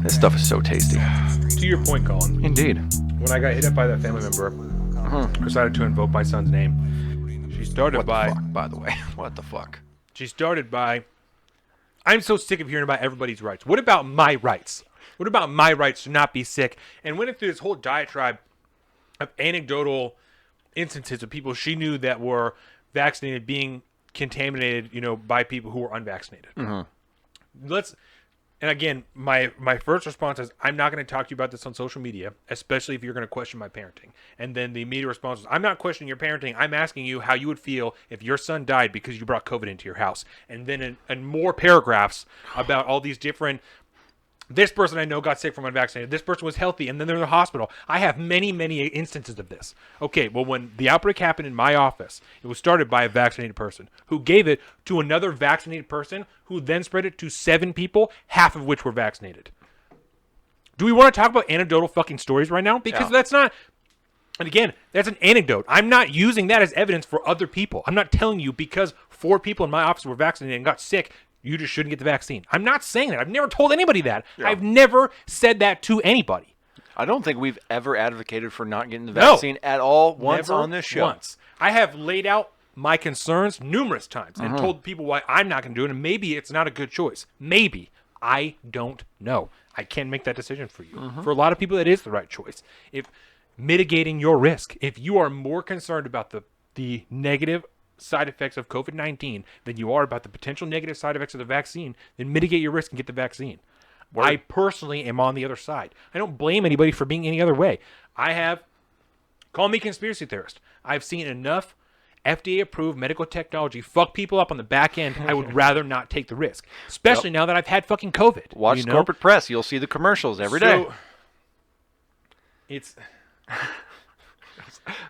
This stuff is so tasty. To your point, Colin. Indeed. When I got hit up by that family member, I decided to invoke my son's name. She started What the by... fuck, by the way? What the fuck? She started by... I'm so sick of hearing about everybody's rights. What about my rights? What about my rights to not be sick? And went through this whole diatribe of anecdotal instances of people she knew that were vaccinated being contaminated, by people who were unvaccinated. And again, my first response is, I'm not going to talk to you about this on social media, especially if you're going to question my parenting. And then the immediate response is, I'm not questioning your parenting. I'm asking you how you would feel if your son died because you brought COVID into your house. And then in more paragraphs about all these different... This person I know got sick from unvaccinated. This person was healthy, and then they're in the hospital. I have many, many instances of this. Okay, well, when the outbreak happened in my office, it was started by a vaccinated person who gave it to another vaccinated person who then spread it to 7 people, half of which were vaccinated. Do we want to talk about anecdotal fucking stories right now? Because that's not... And again, that's an anecdote. I'm not using that as evidence for other people. I'm not telling you because 4 people in my office were vaccinated and got sick, you just shouldn't get the vaccine. I'm not saying that. I've never told anybody that. Yeah. I've never said that to anybody. I don't think we've ever advocated for not getting the vaccine at all once never on this show. Once. I have laid out my concerns numerous times and told people why I'm not going to do it, and maybe it's not a good choice. Maybe. I don't know. I can't make that decision for you. For a lot of people, that is the right choice. If mitigating your risk, if you are more concerned about the negative side effects of COVID-19 than you are about the potential negative side effects of the vaccine, then mitigate your risk and get the vaccine. Word. I personally am on the other side. I don't blame anybody for being any other way. Call me conspiracy theorist. I've seen enough FDA-approved medical technology fuck people up on the back end. I would rather not take the risk, especially now that I've had fucking COVID. Watch corporate press. You'll see the commercials every day. It's...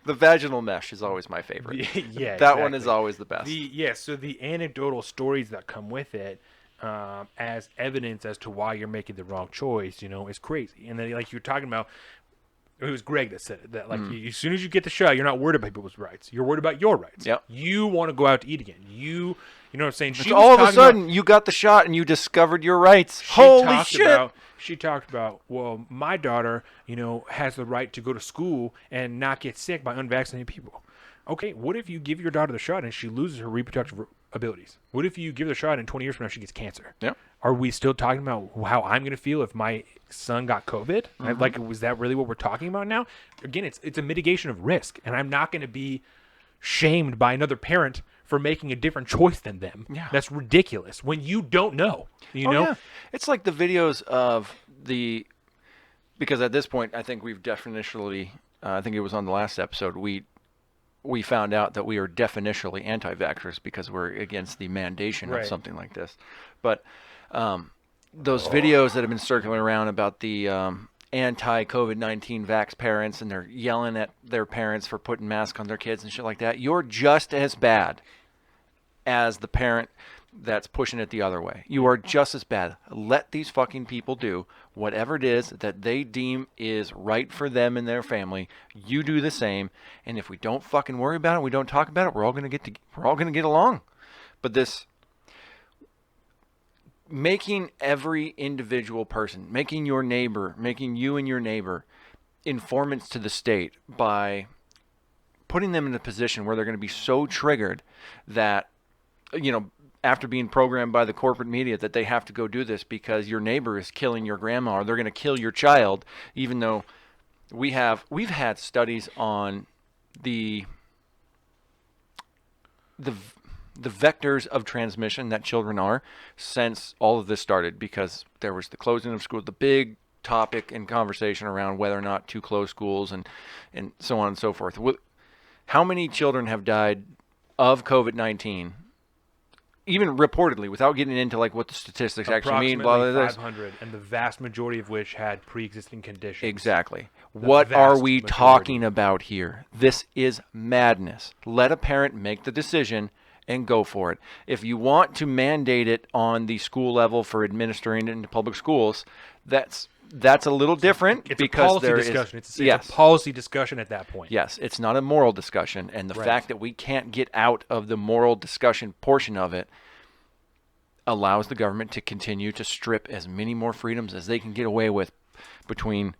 The vaginal mesh is always my favorite. Yeah, that one is always the best. So the anecdotal stories that come with it as evidence as to why you're making the wrong choice, is crazy. And then, like you're talking about, it was Greg that said it, that as soon as you get the shot, you're not worried about people's rights. You're worried about your rights. Yep. You want to go out to eat again. You know what I'm saying? All of a sudden, you got the shot and you discovered your rights. Holy shit. She talked about, well, my daughter, has the right to go to school and not get sick by unvaccinated people. Okay, what if you give your daughter the shot and she loses her reproductive abilities? What if you give her the shot and 20 years from now she gets cancer? Yeah. Are we still talking about how I'm going to feel if my son got COVID? Like, was that really what we're talking about now? Again, it's a mitigation of risk, and I'm not going to be shamed by another parent for making a different choice than them. Yeah. That's ridiculous when you don't know. Yeah. It's like the videos of because at this point, I think we've definitionally, I think it was on the last episode, we found out that we are definitionally anti-vaxxers because we're against the mandation of something like this. But those videos that have been circulating around about the anti-COVID-19 vax parents, and they're yelling at their parents for putting masks on their kids and shit like that, you're just as bad as the parent that's pushing it the other way. You are just as bad. Let these fucking people do whatever it is that they deem is right for them and their family. You do the same, and if we don't fucking worry about it, we don't talk about it, we're all gonna get along. But this making every individual person, making your neighbor, making you and your neighbor informants to the state by putting them in a position where they're going to be so triggered that, after being programmed by the corporate media that they have to go do this because your neighbor is killing your grandma or they're going to kill your child, even though we've had studies on the vectors of transmission that children are since all of this started, because there was the closing of schools, the big topic and conversation around whether or not to close schools and so on and so forth. How many children have died of COVID-19, even reportedly, without getting into like what the statistics actually mean? Blah, blah, blah, 500, and the vast majority of which had pre-existing conditions. Exactly. What are we talking about here? This is madness. Let a parent make the decision and go for it. If you want to mandate it on the school level for administering it into public schools, that's a little different. It's because a policy discussion. It's a policy discussion at that point. Yes, it's not a moral discussion. And the fact that we can't get out of the moral discussion portion of it, allows the government to continue to strip as many more freedoms as they can get away with between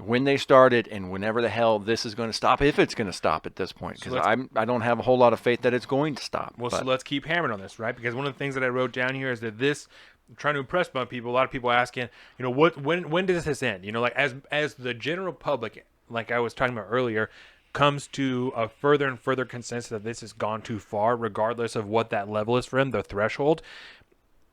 when they started and whenever the hell this is going to stop, if it's going to stop at this point, because I don't have a whole lot of faith that it's going to stop. Well, so let's keep hammering on this, right? Because one of the things that I wrote down here is that this, I'm trying to impress upon people, a lot of people asking, when does this end? Like as the general public, like I was talking about earlier, comes to a further and further consensus that this has gone too far, regardless of what that level is for them, the threshold.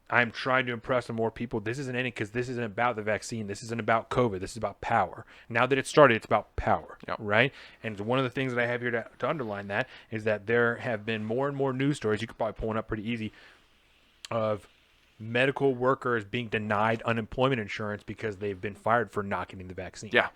I'm trying to impress on more people. This isn't ending because this isn't about the vaccine. This isn't about COVID. This is about power. Now that it started, it's about power, right? And one of the things that I have here to underline that is that there have been more and more news stories, you could probably pull one up pretty easy, of medical workers being denied unemployment insurance because they've been fired for not getting the vaccine. Yeah.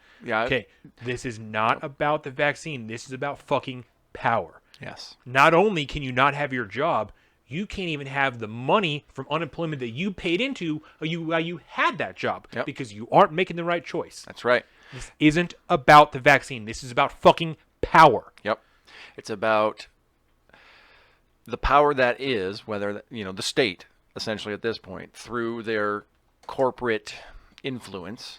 Okay, this is not about the vaccine. This is about fucking power. Yes. Not only can you not have your job, you can't even have the money from unemployment that you paid into while you had that job because you aren't making the right choice. That's right. This isn't about the vaccine. This is about fucking power. Yep. It's about the power that is, whether, the state, essentially at this point, through their corporate influence,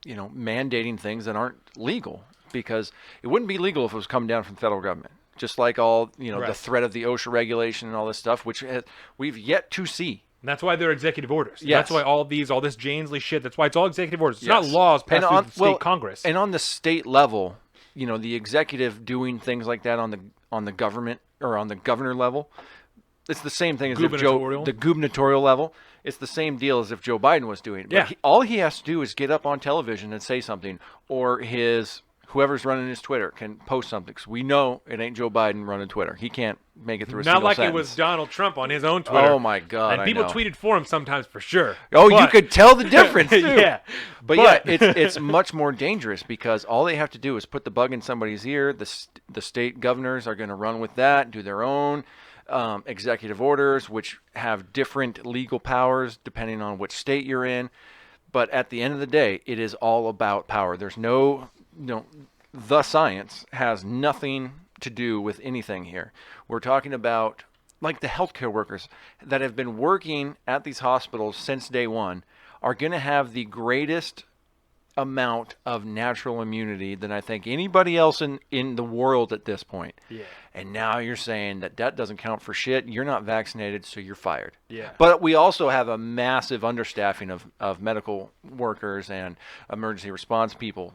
mandating things that aren't legal, because it wouldn't be legal if it was coming down from the federal government. Just like all, the threat of the OSHA regulation and all this stuff, which we've yet to see. And that's why they're executive orders. Yes. That's why all this Jansley shit, that's why it's all executive orders. It's not laws passed through the state Congress. And on the state level, the executive doing things like that on the government or on the governor level, it's the same thing as the gubernatorial level. It's the same deal as if Joe Biden was doing it. But all he has to do is get up on television and say something, or whoever's running his Twitter can post something. Because we know it ain't Joe Biden running Twitter. He can't make it through a single sentence. Not like it was Donald Trump on his own Twitter. Oh, my God, and people tweeted for him sometimes for sure. You could tell the difference, too. But it's much more dangerous because all they have to do is put the bug in somebody's ear. The state governors are going to run with that, do their own executive orders, which have different legal powers depending on which state you're in. But at the end of the day, it is all about power. There's the science has nothing to do with anything here. We're talking about like the healthcare workers that have been working at these hospitals since day one are going to have the greatest amount of natural immunity than I think anybody else in the world at this point. Yeah. And now you're saying that doesn't count for shit. You're not vaccinated, so you're fired. Yeah. But we also have a massive understaffing of medical workers and emergency response people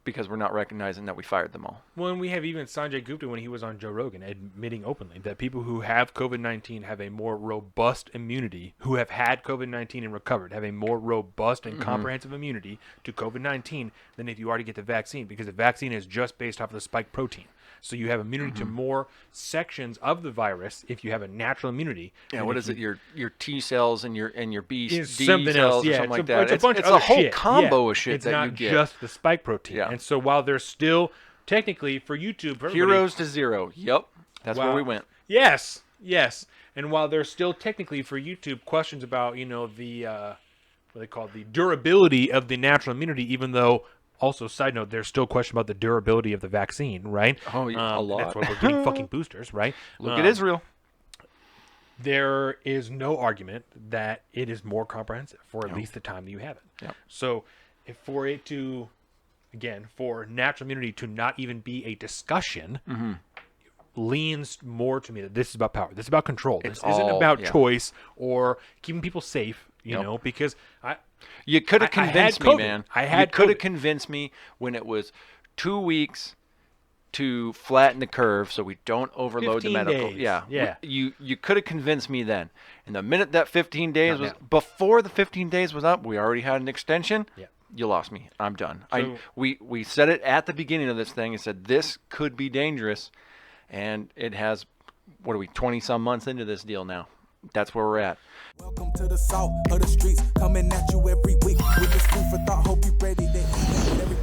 because we're not recognizing that we fired them all. Well, and we have even Sanjay Gupta when he was on Joe Rogan admitting openly that people who have COVID-19 have a more robust immunity, who have had COVID-19 and recovered, have a more robust and comprehensive immunity to COVID-19 than if you already get the vaccine, because the vaccine is just based off of the spike protein. So you have immunity to more sections of the virus if you have a natural immunity. Yeah, what is it? Your T cells and your B something cells else, or something like that. It's a whole combo of shit it's that not you get. just the spike protein. Yeah. And so while there's still technically for YouTube, for Heroes to zero. Yep, that's where we went. Yes. And while there's still technically for YouTube questions about the what they call the durability of the natural immunity, even though. Also, side note, there's still a question about the durability of the vaccine, right? Oh, yeah, a lot. That's why we're getting fucking boosters, right? Look at Israel. There is no argument that it is more comprehensive for at least the time that you have it. Yep. So, for natural immunity to not even be a discussion, leans more to me that this is about power. This is about control. This isn't about choice or keeping people safe, you know, because You could have convinced me, man. You could have COVID. convinced me when it was 2 weeks to flatten the curve so we don't overload the 15 medical. days. Yeah. You could have convinced me then. And the minute that 15 days before the 15 days was up, we already had an extension. Yeah. You lost me. I'm done. So, we said it at the beginning of this thing and said this could be dangerous, and it has. What are we 20 some months into this deal now? That's where we're at. Welcome to the salt of the streets, coming at you every week with this food for thought. Hope you ready to eat every